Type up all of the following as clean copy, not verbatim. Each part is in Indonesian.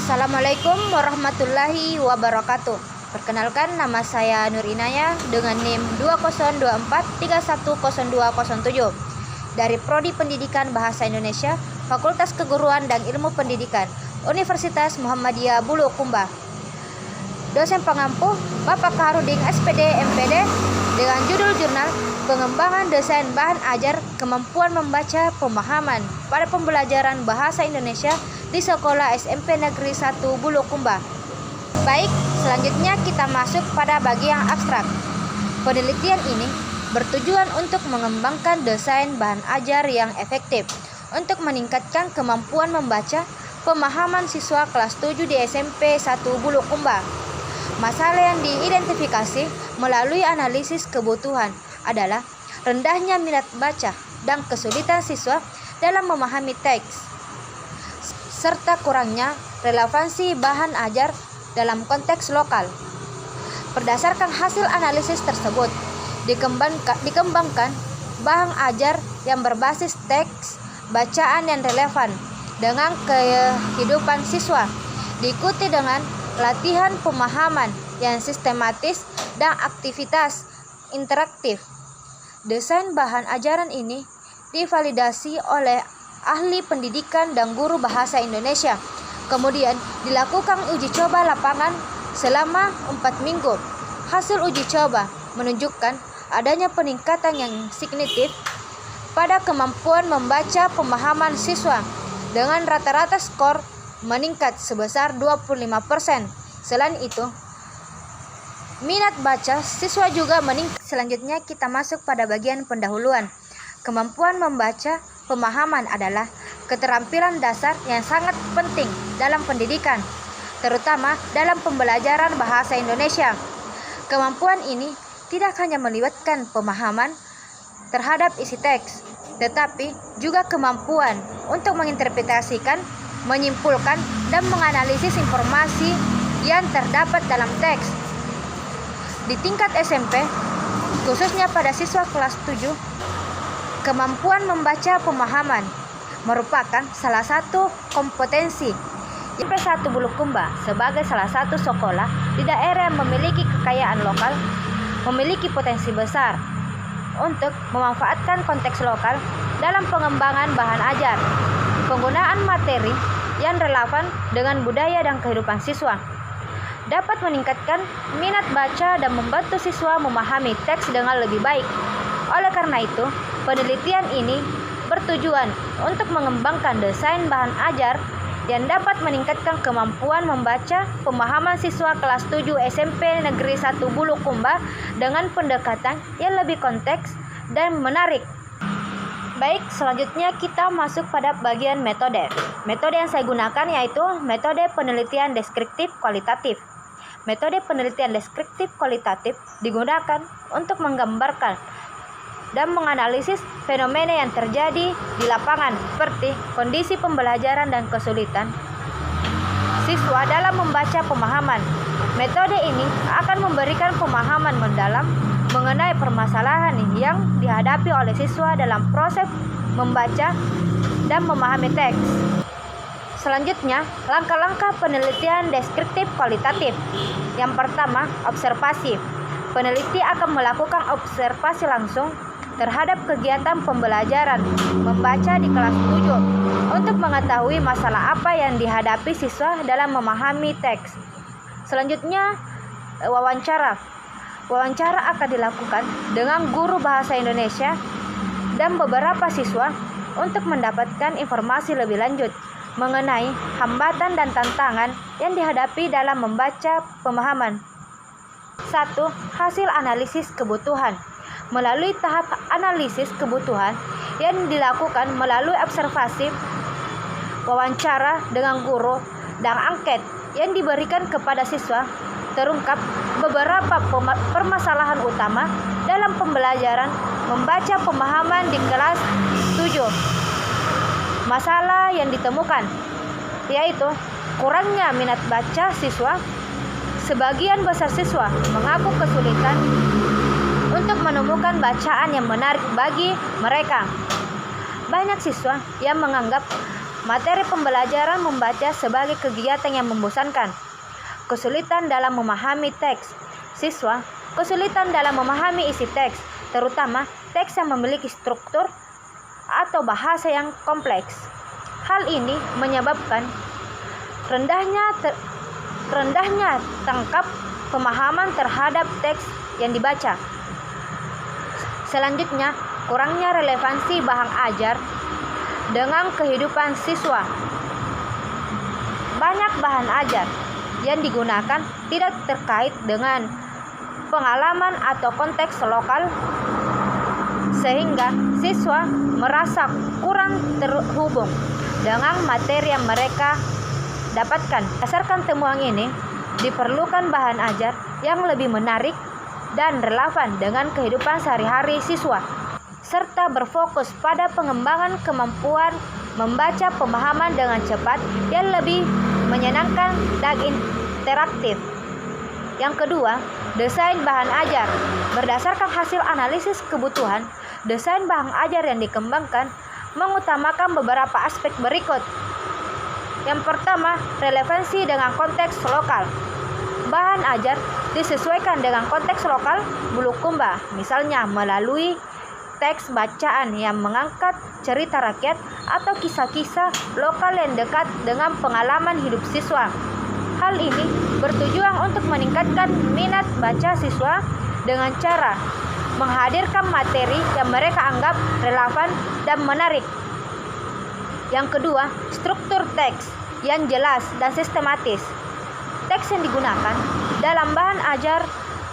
Assalamualaikum warahmatullahi wabarakatuh. Perkenalkan, nama saya Nur Inaya dengan NIM 2024310207 dari Prodi Pendidikan Bahasa Indonesia, Fakultas Keguruan dan Ilmu Pendidikan, Universitas Muhammadiyah Bulukumba. Dosen pengampu Bapak Kaharudin SPD MPD dengan judul jurnal Pengembangan Desain Bahan Ajar Kemampuan Membaca Pemahaman pada Pembelajaran Bahasa Indonesia di Sekolah SMP Negeri 1 Bulukumba. Baik, selanjutnya kita masuk pada bagian abstrak. Penelitian ini bertujuan untuk mengembangkan desain bahan ajar yang efektif untuk meningkatkan kemampuan membaca pemahaman siswa kelas 7 di SMP 1 Bulukumba. Masalah yang diidentifikasi melalui analisis kebutuhan adalah rendahnya minat baca dan kesulitan siswa dalam memahami teks, serta kurangnya relevansi bahan ajar dalam konteks lokal. Berdasarkan hasil analisis tersebut, dikembangkan bahan ajar yang berbasis teks bacaan yang relevan dengan kehidupan siswa, diikuti dengan latihan pemahaman yang sistematis dan aktivitas interaktif. Desain bahan ajaran ini divalidasi oleh ahli pendidikan dan guru bahasa Indonesia. Kemudian dilakukan uji coba lapangan selama 4 minggu. Hasil uji coba menunjukkan adanya peningkatan yang signifikan pada kemampuan membaca pemahaman siswa dengan rata-rata skor meningkat sebesar 25%. Selain itu, minat baca siswa juga meningkat. Selanjutnya kita masuk pada bagian pendahuluan. Kemampuan membaca pemahaman adalah keterampilan dasar yang sangat penting dalam pendidikan, terutama dalam pembelajaran bahasa Indonesia. Kemampuan ini tidak hanya melibatkan pemahaman terhadap isi teks, tetapi juga kemampuan untuk menginterpretasikan, menyimpulkan, dan menganalisis informasi yang terdapat dalam teks. Di tingkat SMP, khususnya pada siswa kelas 7, kemampuan membaca pemahaman merupakan salah satu kompetensi. SMP 1 Bulukumba sebagai salah satu sekolah di daerah yang memiliki kekayaan lokal, memiliki potensi besar untuk memanfaatkan konteks lokal dalam pengembangan bahan ajar, penggunaan materi yang relevan dengan budaya dan kehidupan siswa, dapat meningkatkan minat baca dan membantu siswa memahami teks dengan lebih baik. Oleh karena itu, penelitian ini bertujuan untuk mengembangkan desain bahan ajar yang dapat meningkatkan kemampuan membaca pemahaman siswa kelas 7 SMP Negeri 1 Bulukumba dengan pendekatan yang lebih konteks dan menarik. Baik, selanjutnya kita masuk pada bagian metode. Metode yang saya gunakan yaitu metode penelitian deskriptif kualitatif. Metode penelitian deskriptif kualitatif digunakan untuk menggambarkan dan menganalisis fenomena yang terjadi di lapangan, seperti kondisi pembelajaran dan kesulitan siswa dalam membaca pemahaman. Metode ini akan memberikan pemahaman mendalam mengenai permasalahan yang dihadapi oleh siswa dalam proses membaca dan memahami teks. Selanjutnya, langkah-langkah penelitian deskriptif kualitatif. Yang pertama, observasi. Peneliti akan melakukan observasi langsung terhadap kegiatan pembelajaran membaca di kelas 7 untuk mengetahui masalah apa yang dihadapi siswa dalam memahami teks. Selanjutnya, wawancara. Wawancara akan dilakukan dengan guru bahasa Indonesia dan beberapa siswa untuk mendapatkan informasi lebih lanjut mengenai hambatan dan tantangan yang dihadapi dalam membaca pemahaman. 1. Hasil analisis kebutuhan. Melalui tahap analisis kebutuhan yang dilakukan melalui observasi, wawancara dengan guru, dan angket yang diberikan kepada siswa, terungkap beberapa permasalahan utama dalam pembelajaran membaca pemahaman di kelas 7. Masalah yang ditemukan yaitu kurangnya minat baca siswa. Sebagian besar siswa mengaku kesulitan untuk menemukan bacaan yang menarik bagi mereka. Banyak siswa yang menganggap materi pembelajaran membaca sebagai kegiatan yang membosankan. Kesulitan dalam memahami teks. Siswa kesulitan dalam memahami isi teks, terutama teks yang memiliki struktur atau bahasa yang kompleks. Hal ini menyebabkan rendahnya tangkap pemahaman terhadap teks yang dibaca. Selanjutnya, kurangnya relevansi bahan ajar dengan kehidupan siswa. Banyak bahan ajar yang digunakan tidak terkait dengan pengalaman atau konteks lokal, sehingga siswa merasa kurang terhubung dengan materi yang mereka dapatkan. Berdasarkan temuan ini, diperlukan bahan ajar yang lebih menarik dan relevan dengan kehidupan sehari-hari siswa, serta berfokus pada pengembangan kemampuan membaca pemahaman dengan cepat yang lebih menyenangkan dan interaktif. Yang kedua, desain bahan ajar. Berdasarkan hasil analisis kebutuhan, desain bahan ajar yang dikembangkan mengutamakan beberapa aspek berikut. Yang pertama, relevansi dengan konteks lokal. Bahan ajar disesuaikan dengan konteks lokal Bulukumba, misalnya melalui teks bacaan yang mengangkat cerita rakyat atau kisah-kisah lokal yang dekat dengan pengalaman hidup siswa. Hal ini bertujuan untuk meningkatkan minat baca siswa dengan cara menghadirkan materi yang mereka anggap relevan dan menarik. Yang kedua, struktur teks yang jelas dan sistematis. Teks yang digunakan dalam bahan ajar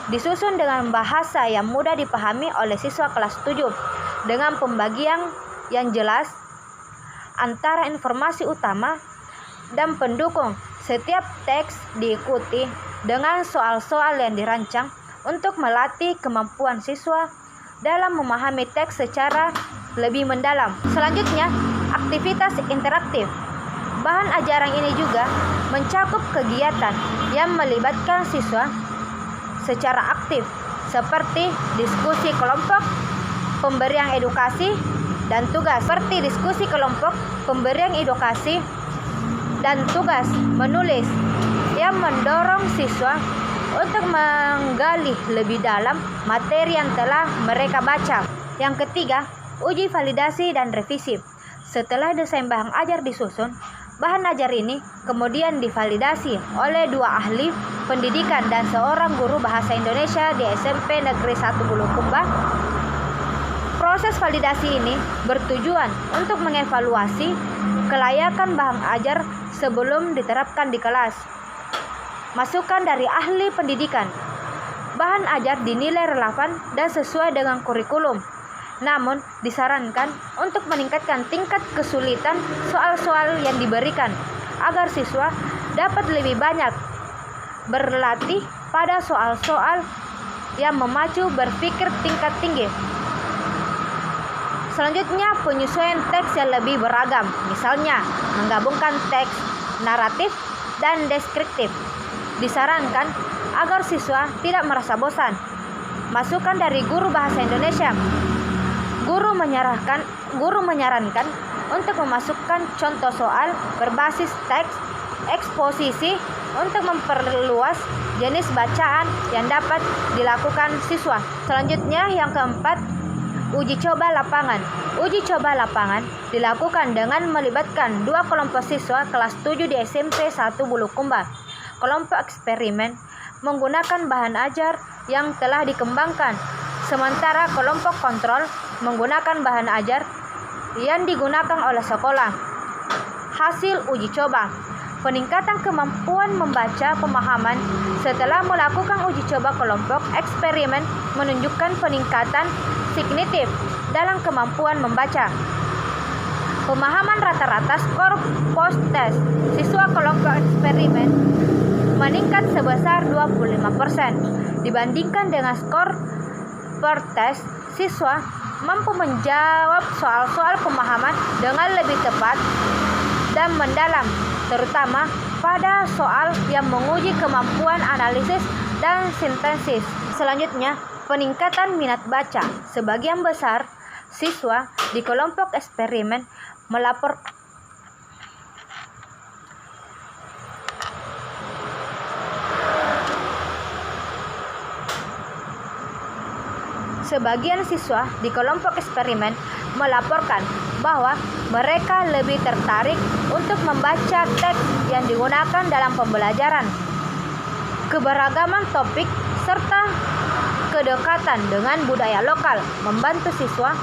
disusun dengan bahasa yang mudah dipahami oleh siswa kelas 7 dengan pembagian yang jelas antara informasi utama dan pendukung. Setiap teks diikuti dengan soal-soal yang dirancang untuk melatih kemampuan siswa dalam memahami teks secara lebih mendalam. Selanjutnya, aktivitas interaktif. Bahan ajaran ini juga mencakup kegiatan yang melibatkan siswa secara aktif, seperti diskusi kelompok, pemberian edukasi, dan tugas. Seperti diskusi kelompok, pemberian edukasi, dan tugas menulis yang mendorong siswa untuk menggali lebih dalam materi yang telah mereka baca. Yang ketiga, uji validasi dan revisi. Setelah desain bahan ajar disusun, bahan ajar ini kemudian divalidasi oleh 2 ahli pendidikan dan seorang guru bahasa Indonesia di SMP Negeri 1 Bulukumba. Proses validasi ini bertujuan untuk mengevaluasi kelayakan bahan ajar sebelum diterapkan di kelas. Masukan dari ahli pendidikan. Bahan ajar dinilai relevan dan sesuai dengan kurikulum. Namun, disarankan untuk meningkatkan tingkat kesulitan soal-soal yang diberikan agar siswa dapat lebih banyak berlatih pada soal-soal yang memacu berpikir tingkat tinggi. Selanjutnya, penyesuaian teks yang lebih beragam, misalnya menggabungkan teks naratif dan deskriptif. Disarankan agar siswa tidak merasa bosan. Masukan dari guru bahasa Indonesia. Guru menyarankan untuk memasukkan contoh soal berbasis teks eksposisi untuk memperluas jenis bacaan yang dapat dilakukan siswa. Selanjutnya, yang keempat, uji coba lapangan. Uji coba lapangan dilakukan dengan melibatkan 2 kelompok siswa kelas 7 di SMP 1 Bulukumba. Kelompok eksperimen menggunakan bahan ajar yang telah dikembangkan, sementara kelompok kontrol menggunakan bahan ajar yang digunakan oleh sekolah. Hasil uji coba. Peningkatan kemampuan membaca pemahaman setelah melakukan uji coba kelompok eksperimen menunjukkan peningkatan signifikan dalam kemampuan membaca. Pemahaman rata-rata skor post-test siswa kelompok eksperimen meningkat sebesar 25% dibandingkan dengan skor per-test. Siswa mampu menjawab soal-soal pemahaman dengan lebih tepat dan mendalam, terutama pada soal yang menguji kemampuan analisis dan sintesis. Selanjutnya, peningkatan minat baca. Sebagian besar siswa di kelompok eksperimen Sebagian siswa di kelompok eksperimen melaporkan bahwa mereka lebih tertarik untuk membaca teks yang digunakan dalam pembelajaran. Keberagaman topik serta kedekatan dengan budaya lokal membantu siswa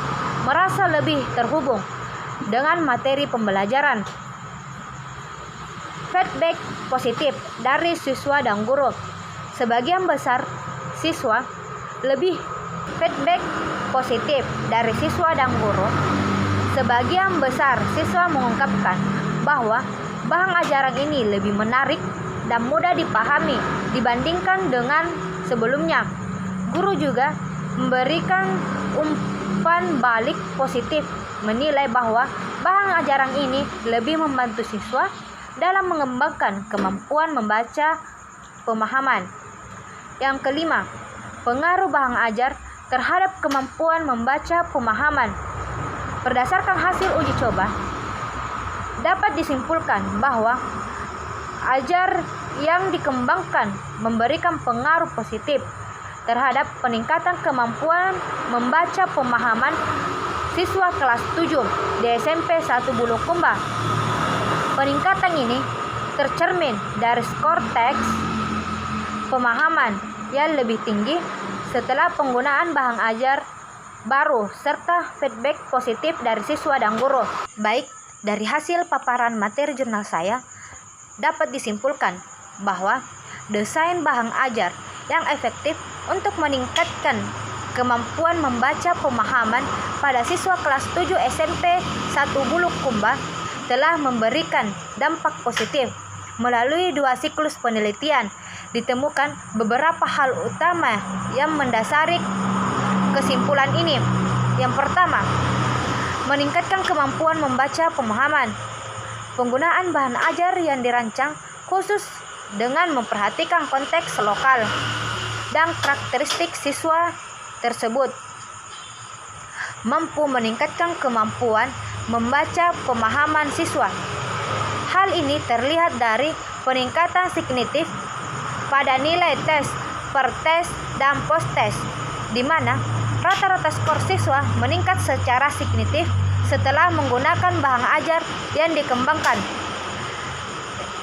merasa lebih terhubung dengan materi pembelajaran. Feedback positif dari siswa dan guru. Sebagian besar siswa lebih feedback positif dari siswa dan guru. Sebagian besar siswa mengungkapkan bahwa bahan ajaran ini lebih menarik dan mudah dipahami dibandingkan dengan sebelumnya. Guru juga memberikan umpan balik positif, menilai bahwa bahan ajaran ini lebih membantu siswa dalam mengembangkan kemampuan membaca pemahaman. Yang kelima, pengaruh bahan ajar terhadap kemampuan membaca pemahaman. Berdasarkan hasil uji coba, dapat disimpulkan bahwa ajar yang dikembangkan memberikan pengaruh positif terhadap peningkatan kemampuan membaca pemahaman siswa kelas 7 di SMP 1 Bulukumba. Peningkatan ini tercermin dari skor teks pemahaman yang lebih tinggi setelah penggunaan bahan ajar baru serta feedback positif dari siswa dan guru. Baik, dari hasil paparan materi jurnal saya dapat disimpulkan bahwa desain bahan ajar yang efektif untuk meningkatkan kemampuan membaca pemahaman pada siswa kelas 7 SMP 1 Bulukumba telah memberikan dampak positif. Melalui 2 siklus penelitian, ditemukan beberapa hal utama yang mendasari kesimpulan ini. Yang pertama, meningkatkan kemampuan membaca pemahaman. Penggunaan bahan ajar yang dirancang khusus dengan memperhatikan konteks lokal dan karakteristik siswa tersebut mampu meningkatkan kemampuan membaca pemahaman siswa. Hal ini terlihat dari peningkatan signifikan pada nilai tes, per-tes, dan post-tes, di mana rata-rata skor siswa meningkat secara signifikan setelah menggunakan bahan ajar yang dikembangkan.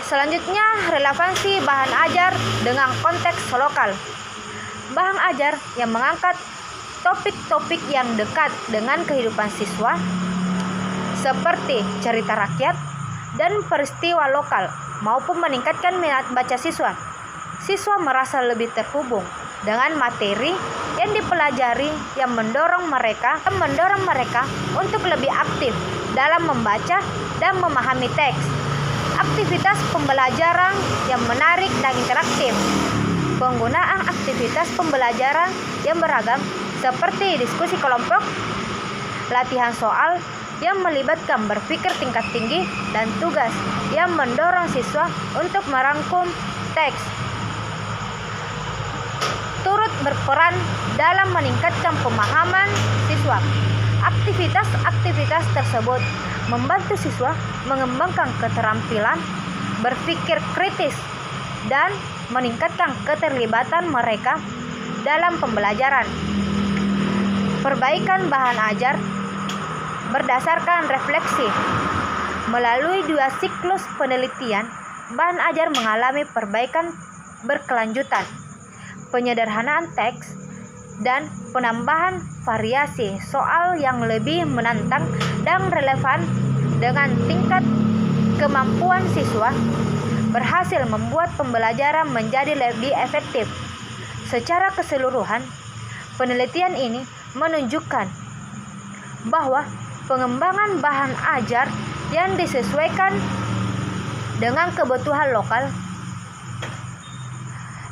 Selanjutnya, relevansi bahan ajar dengan konteks lokal. Bahan ajar yang mengangkat topik-topik yang dekat dengan kehidupan siswa, seperti cerita rakyat dan peristiwa lokal, maupun meningkatkan minat baca siswa. Siswa merasa lebih terhubung dengan materi yang dipelajari yang mendorong mereka untuk lebih aktif dalam membaca dan memahami teks. Aktivitas pembelajaran yang menarik dan interaktif. Penggunaan aktivitas pembelajaran yang beragam seperti diskusi kelompok, latihan soal yang melibatkan berpikir tingkat tinggi, dan tugas yang mendorong siswa untuk merangkum teks turut berperan dalam meningkatkan pemahaman siswa. Aktivitas-aktivitas tersebut membantu siswa mengembangkan keterampilan berpikir kritis dan meningkatkan keterlibatan mereka dalam pembelajaran. Perbaikan bahan ajar berdasarkan refleksi. Melalui 2 siklus penelitian, bahan ajar mengalami perbaikan berkelanjutan, penyederhanaan teks, dan penambahan variasi soal yang lebih menantang dan relevan dengan tingkat kemampuan siswa, berhasil membuat pembelajaran menjadi lebih efektif. Secara keseluruhan, penelitian ini menunjukkan bahwa pengembangan bahan ajar yang disesuaikan dengan kebutuhan lokal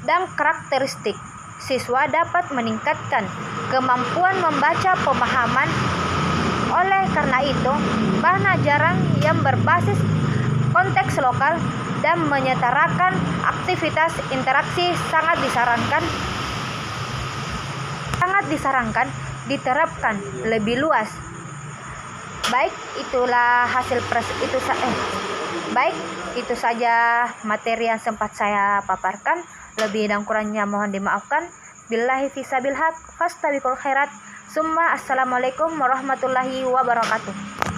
dan karakteristik siswa dapat meningkatkan kemampuan membaca pemahaman. Oleh karena itu, bahan ajaran yang berbasis konteks lokal dan menyetarakan aktivitas interaksi sangat disarankan diterapkan lebih luas. Baik, itu saja materi yang sempat saya paparkan. Lebih dan kurangnya mohon dimaafkan. Billahi fisabil haq fastabiqul khairat. Summa assalamualaikum warahmatullahi wabarakatuh.